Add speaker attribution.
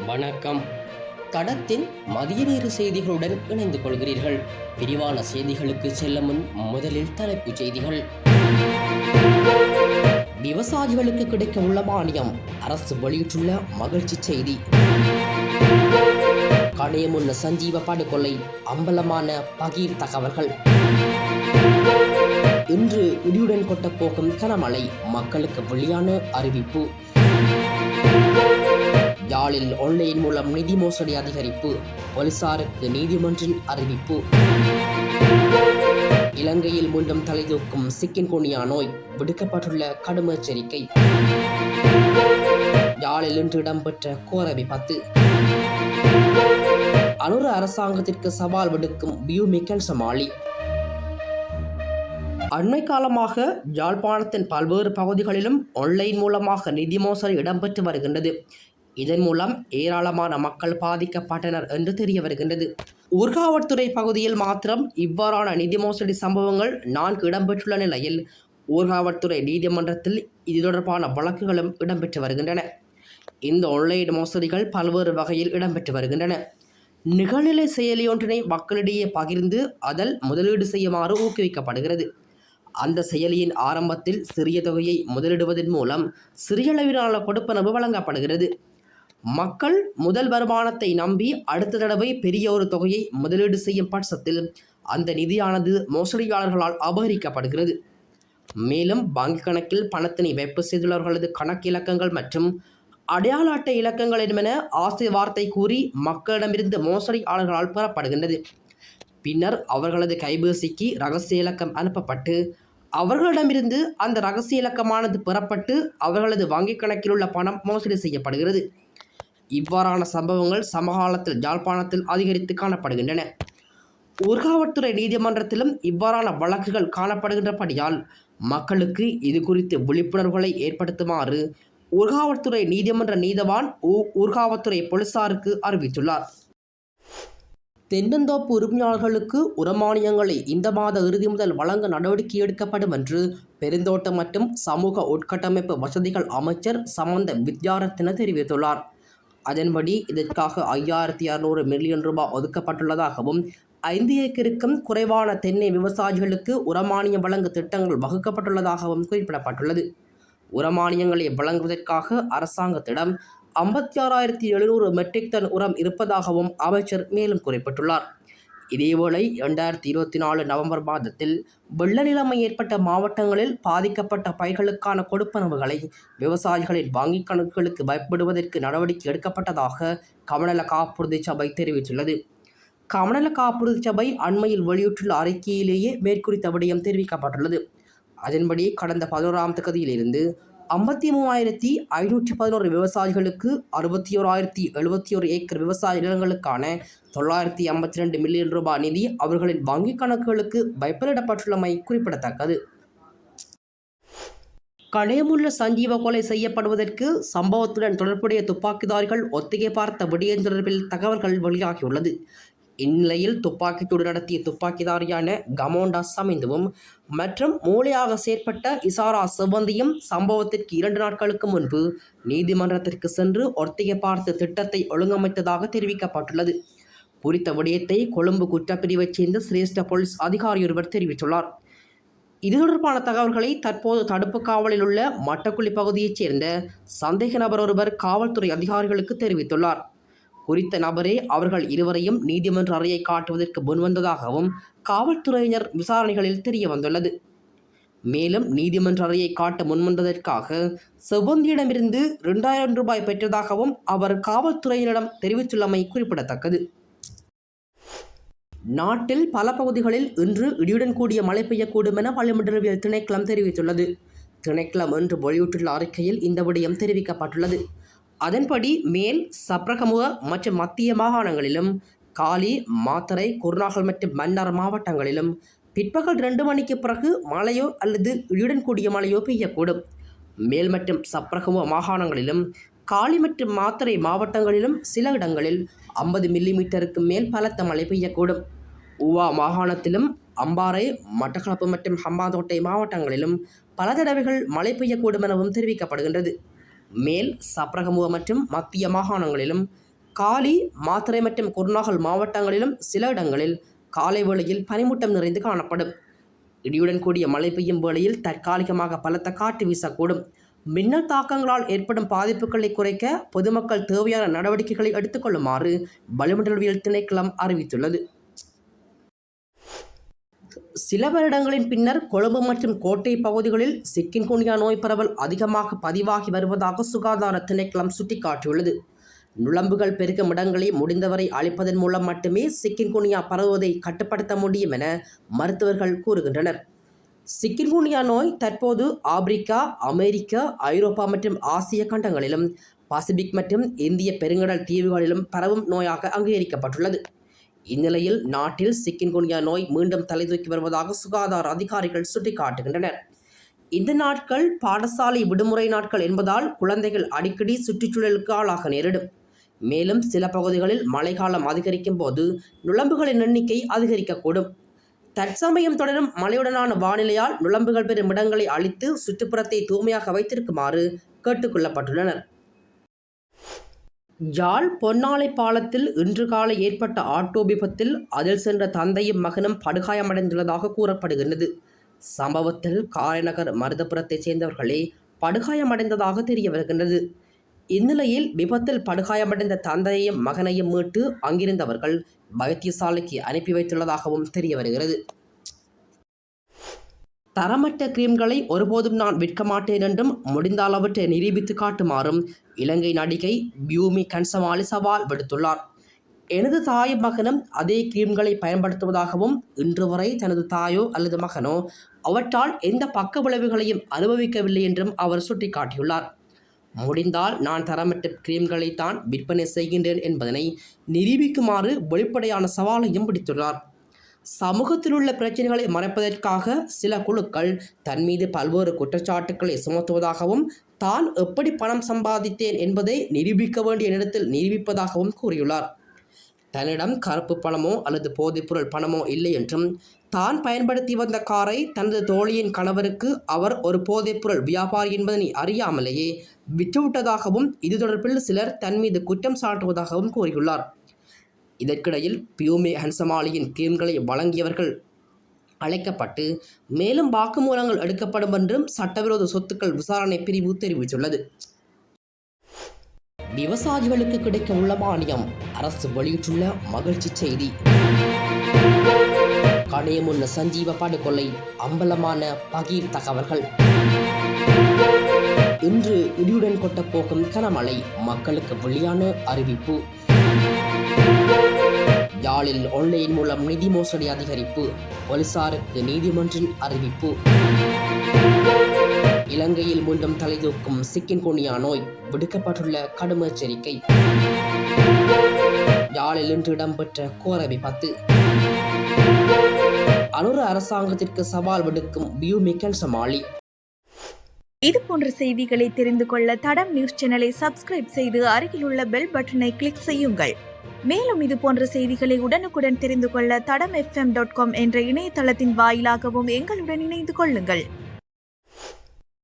Speaker 1: வணக்கம். தடத்தின் மதிய நேர செய்திகளுடன் இணைந்து கொள்கிறீர்கள். விரிவான செய்திகளுக்கு செல்ல முன் முதலில் தலைப்புச் செய்திகள். விவசாயிகளுக்கு கிடைக்க உள்ள மானியம், அரசு வெளியிட்டுள்ள மகிழ்ச்சி செய்தி. கணையமுன்ன சஞ்சீவ படுகொலை, அம்பலமான பகீர் தகவல்கள். இன்று இடியுடன் கொட்டப் போகும் கனமழை, மக்களுக்கு வெளியான அறிவிப்பு. யாழில் ஆன்லைன் மூலம் நிதி மோசடி அதிகரிப்பு, போலீசாருக்கு நீதிமன்றின் அறிவிப்பு. இலங்கையில் மீண்டும் தலைதூக்கும் சிக்கின்குனியா நோய், விடுக்கப்பட்டுள்ள கடும் எச்சரிக்கை. யாழில் இன்று இடம்பெற்ற கோர விபத்து. அனுர அரசாங்கத்திற்கு சவால் விடுக்கும் பியூமிக்கன் சமாளி. அண்மை காலமாக யாழ்ப்பாணத்தின் பல்வேறு பகுதிகளிலும் ஆன்லைன் மூலமாக நிதி மோசடி இடம்பெற்று வருகின்றது. இதன் மூலம் ஏராளமான மக்கள் பாதிக்கப்பட்டனர் என்று தெரிய வருகின்றது. ஊர்காவற்துறை பகுதியில் மாத்திரம் இவ்வாறான நிதி மோசடி சம்பவங்கள் 4 இடம்பெற்றுள்ள நிலையில் ஊர்காவற்துறை நீதிமன்றத்தில் இது தொடர்பான வழக்குகளும் இடம்பெற்று வருகின்றன. இந்த ஆன்லைன் மோசடிகள் பல்வேறு வகையில் இடம்பெற்று வருகின்றன. நிகழ்நிலை செயலியொன்றினை மக்களிடையே பகிர்ந்து அதில் முதலீடு செய்யுமாறு ஊக்குவிக்கப்படுகிறது. அந்த செயலியின் ஆரம்பத்தில் சிறிய தொகையை முதலிடுவதன் மூலம் சிறிய அளவிலான கொடுப்பனவு வழங்கப்படுகிறது. மக்கள் முதல் வருமானத்தை நம்பி அடுத்த தடவை பெரிய ஒரு தொகையை முதலீடு செய்யும் பட்சத்தில் அந்த நிதியானது மோசடியாளர்களால் அபகரிக்கப்படுகிறது. மேலும் வங்கி கணக்கில் பணத்தினை வைப்பு செய்துள்ளவர்களது கணக்கு இலக்கங்கள் மற்றும் அடையாள அட்டை இலக்கங்கள் என்பன ஆசை வார்த்தை கூறி மக்களிடமிருந்து மோசடியாளர்களால் பெறப்படுகின்றது. பின்னர் அவர்களது கைபேசிக்கு இரகசிய இலக்கம் அனுப்பப்பட்டு அவர்களிடமிருந்து அந்த இரகசிய இலக்கமானது பெறப்பட்டு அவர்களது வங்கிக் கணக்கில் உள்ள பணம் மோசடி செய்யப்படுகிறது. இவ்வாறான சம்பவங்கள் சமகாலத்தில் யாழ்ப்பாணத்தில் அதிகரித்து காணப்படுகின்றன. ஊர்காவற்துறை நீதிமன்றத்திலும் இவ்வாறான வழக்குகள் காணப்படுகின்றபடியால் மக்களுக்கு இது குறித்து விழிப்புணர்வுகளை ஏற்படுத்துமாறு ஊர்காவற்துறை நீதிமன்ற நீதவான் ஊர்காவற்துறை போலீசாருக்கு அறிவித்துள்ளார். தென்னந்தோப்பு உரிமையாளர்களுக்கு உரமானியங்களை இந்த மாத இறுதி முதல் வழங்க நடவடிக்கை எடுக்கப்படும் என்று பெருந்தோட்டம் மற்றும் சமூக உட்கட்டமைப்பு வசதிகள் அமைச்சர் சமந்த வித்யாரத்ன தெரிவித்துள்ளார். அதன்படி இதற்காக 5600 மில்லியன் ரூபாய் ஒதுக்கப்பட்டுள்ளதாகவும் 5 ஏக்கருக்கும் குறைவான தென்னை விவசாயிகளுக்கு உரமானியம் வழங்க திட்டங்கள் வகுக்கப்பட்டுள்ளதாகவும் குறிப்பிடப்பட்டுள்ளது. உரமானியங்களை வழங்குவதற்காக அரசாங்கத்திடம் 56,700 மெட்ரிக் டன் உரம் இருப்பதாகவும் அமைச்சர் மேலும் குறிப்பிட்டுள்ளார். இதேவேளை 2024 நவம்பர் மாதத்தில் வெள்ள நிலைமை ஏற்பட்ட மாவட்டங்களில் பாதிக்கப்பட்ட பயிர்களுக்கான கொடுப்பனவுகளை விவசாயிகளின் வங்கிக் கணக்குகளுக்கு வைப்பிடுவதற்கு நடவடிக்கை எடுக்கப்பட்டதாக கமநல காப்புறுதி சபை தெரிவித்துள்ளது. கமநல காப்புறுதி சபை அண்மையில் வெளியிட்டுள்ள அறிக்கையிலேயே மேற்குறித்த விடயம் தெரிவிக்கப்பட்டுள்ளது. அதன்படி கடந்த 11ஆம் தேதியிலிருந்து 53,511 விவசாயிகளுக்கு 61,071 ஏக்கர் விவசாய நிலங்களுக்கான 952 மில்லியன் ரூபாய் நிதி அவர்களின் வங்கிக் கணக்குகளுக்கு வைப்பிடப்பட்டுள்ளமை குறிப்பிடத்தக்கது. கணையமுள்ள சஞ்சீவ கொலை செய்யப்படுவதற்கு சம்பவத்துடன் தொடர்புடைய துப்பாக்கிதாரிகள் ஒத்திகை பார்த்த விடயம் தொடர்பில் தகவல்கள் வெளியாகியுள்ளது. இந்நிலையில் துப்பாக்கிச்சூடு நடத்திய துப்பாக்கிதாரியான கமோண்டா சமிந்துவும் மற்றும் மூளையாக செயற்பட்ட இசாரா செவ்வந்தியும் சம்பவத்திற்கு 2 நாட்களுக்கு முன்பு நீதிமன்றத்திற்கு சென்று ஒத்திகை பார்த்து திட்டத்தை ஒழுங்கமைத்ததாக தெரிவிக்கப்பட்டுள்ளது. குறித்த விடயத்தை கொழும்பு குற்றப்பிரிவைச் சேர்ந்த சிரேஷ்ட போலீஸ் அதிகாரியொருவர் தெரிவித்துள்ளார். இது தொடர்பான தகவல்களை தற்போது தடுப்பு காவலில் உள்ள மட்டக்குழி பகுதியைச் சேர்ந்த சந்தேக நபர் ஒருவர் காவல்துறை அதிகாரிகளுக்கு தெரிவித்துள்ளார். குறித்த நபரே அவர்கள் இருவரையும் நீதிமன்ற அறையை காட்டுவதற்கு முன்வந்ததாகவும் காவல்துறையினர் விசாரணைகளில் தெரிய வந்துள்ளது. மேலும் நீதிமன்ற அறையை காட்ட முன்வந்ததற்காக செவ்வந்தியிடமிருந்து 2000 ரூபாய் பெற்றதாகவும் அவர் காவல்துறையினரிடம் தெரிவித்துள்ளமை குறிப்பிடத்தக்கது. நாட்டில் பல பகுதிகளில் இன்று இடியுடன் கூடிய மழை பெய்யக்கூடும் என வளிமண்டலவியல் திணைக்களம் தெரிவித்துள்ளது. திணைக்களம் இன்று வெளியிட்டுள்ள அறிக்கையில் இந்த விடயம் தெரிவிக்கப்பட்டுள்ளது. அதன்படி மேல் சப்ரகமுவ மற்றும் மத்திய மாகாணங்களிலும் காலி, மாத்தறை, குருநாகல் மற்றும் மன்னார் மாவட்டங்களிலும் பிற்பகல் 2 மணிக்கு பிறகு மழையோ அல்லது இடியுடன் கூடிய மழையோ பெய்யக்கூடும். மேல் மற்றும் சப்ரகமுவ மாகாணங்களிலும் காலி மற்றும் மாத்தறை மாவட்டங்களிலும் சில இடங்களில் 50 மில்லிமீட்டருக்கு மேல் பலத்த மழை பெய்யக்கூடும். ஊவா மாகாணத்திலும் அம்பாறை, மட்டக்களப்பு மற்றும் ஹம்பாந்தோட்டை மாவட்டங்களிலும் பல தடவைகள் மழை பெய்யக்கூடும் எனவும் தெரிவிக்கப்படுகின்றது. மேல் சப்ரகமுவ மற்றும் மத்திய மாகாணங்களிலும் காலி, மாத்தறை மற்றும் குருநாகல் மாவட்டங்களிலும் சில இடங்களில் காலை வேளையில் பனிமூட்டம் நிறைந்து காணப்படும். இடியுடன் கூடிய மழை பெய்யும் வேளையில் தற்காலிகமாக பலத்த காற்று வீசக்கூடும். மின்னல் தாக்கங்களால் ஏற்படும் பாதிப்புகளை குறைக்க பொதுமக்கள் தேவையான நடவடிக்கைகளை எடுத்துக்கொள்ளுமாறு வளிமண்டலவியல் திணைக்களம் அறிவித்துள்ளது. சில வருடங்களின் பின்னர் கொழும்பு மற்றும் கோட்டை பகுதிகளில் சிக்கின்குனியா நோய் பரவல் அதிகமாக பதிவாகி வருவதாக சுகாதார திணைக்களம் சுட்டிக்காட்டியுள்ளது. நுளம்புகள் பெருகும் இடங்களை முடிந்தவரை அழிப்பதன் மூலம் மட்டுமே சிக்கின்குனியா பரவுவதை கட்டுப்படுத்த முடியும் என மருத்துவர்கள் கூறுகின்றனர். சிக்கின்குனியா நோய் தற்போது ஆப்பிரிக்கா, அமெரிக்கா, ஐரோப்பா மற்றும் ஆசிய கண்டங்களிலும் பசிபிக் மற்றும் இந்திய பெருங்கடல் தீவுகளிலும் பரவும் நோயாக அங்கீகரிக்கப்பட்டுள்ளது. இந்நிலையில் நாட்டில் சிக்கின்குனியா நோய் மீண்டும் தலைதூக்கி வருவதாக சுகாதார அதிகாரிகள் சுட்டிக்காட்டுகின்றனர். இந்த நாட்கள் பாடசாலை விடுமுறை நாட்கள் என்பதால் குழந்தைகள் அடிக்கடி சுற்றுச்சூழலுக்கு ஆளாக நேரிடும். மேலும் சில பகுதிகளில் மழைக்காலம் அதிகரிக்கும் போது நுளம்புகளின் எண்ணிக்கை அதிகரிக்கக்கூடும். தற்சமயம் தொடரும் மழையுடனான வானிலையால் நுளம்புகள் பெறும் இடங்களை அழித்து சுற்றுப்புறத்தை தூய்மையாக வைத்திருக்குமாறு கேட்டுக்கொள்ளப்பட்டுள்ளனர். யாழ் பொன்னாலை பாலத்தில் இன்று காலை ஏற்பட்ட ஆட்டோ விபத்தில் அதில் சென்ற தந்தையும் மகனும் படுகாயமடைந்துள்ளதாக கூறப்படுகின்றது. சம்பவத்தில் காரைநகர் மருதபுரத்தைச் சேர்ந்தவர்களே படுகாயமடைந்ததாக தெரிய வருகின்றது. இந்நிலையில் விபத்தில் படுகாயமடைந்த தந்தையையும் மகனையும் மீட்டு அங்கிருந்தவர்கள் வைத்தியசாலைக்கு அனுப்பி வைத்துள்ளதாகவும் தெரிய வருகிறது. தரமற்ற கிரீம்களை ஒருபோதும் நான் விற்க மாட்டேன் என்றும் முடிந்தால் அவற்றை நிரூபித்து காட்டுமாறும் இலங்கை நடிகை பியூமி கன்சமாலி சவால் விடுத்துள்ளார். எனது தாயும் மகனும் அதே கிரீம்களை பயன்படுத்துவதாகவும் இன்று வரை தனது தாயோ அல்லது மகனோ அவற்றால் எந்த பக்க விளைவுகளையும் அனுபவிக்கவில்லை என்றும் அவர் சுட்டிக்காட்டியுள்ளார். முடிந்தால் நான் தரமற்ற கிரீம்களை தான் விற்பனை செய்கின்றேன் என்பதனை நிரூபிக்குமாறு வெளிப்படையான சவாலையும் விடுத்துள்ளார். சமூகத்தில் உள்ள பிரச்சனைகளை மறைப்பதற்காக சில குழுக்கள் தன் மீது பல்வேறு குற்றச்சாட்டுக்களை சுமத்துவதாகவும் தான் எப்படி பணம் சம்பாதித்தேன் என்பதை நிரூபிக்க வேண்டிய நேரத்தில் நிரூபிப்பதாகவும் கூறியுள்ளார். தன்னிடம் கருப்பு பணமோ அல்லது போதைப்பொருள் பணமோ இல்லை என்றும் தான் பயன்படுத்தி வந்த காரை தனது தோழியின் கணவருக்கு அவர் ஒரு போதைப்பொருள் வியாபாரி என்பதனை அறியாமலேயே விற்றுவிட்டதாகவும் இது தொடர்பில் சிலர் தன் மீது குற்றம் சாட்டுவதாகவும் கூறியுள்ளார். இதற்கிடையில் பியூமி ஹன்சமாலியின் கிரீம்களை வழங்கியவர்கள் அழைக்கப்பட்டு மேலும் வாக்குமூலங்கள் எடுக்கப்படும் என்றும் சட்டவிரோத சொத்துக்கள் விசாரணை பிரிவு தெரிவித்துள்ளது. விவசாயிகளுக்கு கிடைக்க உள்ள மானியம் அரசு வெளியிட்டுள்ள மகிழ்ச்சி செய்தி. கணையமுன்ன சஞ்சீவ படுகொலை அம்பலமான பகீர் தகவல்கள். இன்று இடியுடன் கொட்டப்போகும் கனமழை மக்களுக்கு வெளியான அறிவிப்பு. யாழில் ஆன்லைன் மூலம் நிதி மோசடி அதிகரிப்பு போலீசாருக்கு நீதிமன்றின் அறிவிப்பு. இலங்கையில் மீண்டும் தலைதூக்கும் சிக்கின்குனியா நோய் விடுக்கப்பட்டுள்ள கடும் எச்சரிக்கை. யாழில் இன்று இடம்பெற்ற கோர விபத்து. அனுர அரசாங்கத்திற்கு சவால் விடுக்கும் பியூமி கன்சமாலி.
Speaker 2: இது போன்ற செய்திகளை தெரிந்து கொள்ள தடம் நியூஸ் சேனலை சப்ஸ்கிரைப் செய்து அருகில் உள்ள பெல் பட்டனை கிளிக் செய்யுங்கள். மேலும் இது போன்ற செய்திகளை உடனுக்குடன் தெரிந்து கொள்ள தடம் FM.com என்ற இணையதளத்தின் வாயிலாகவும் எங்களுடன் இணைந்து கொள்ளுங்கள்.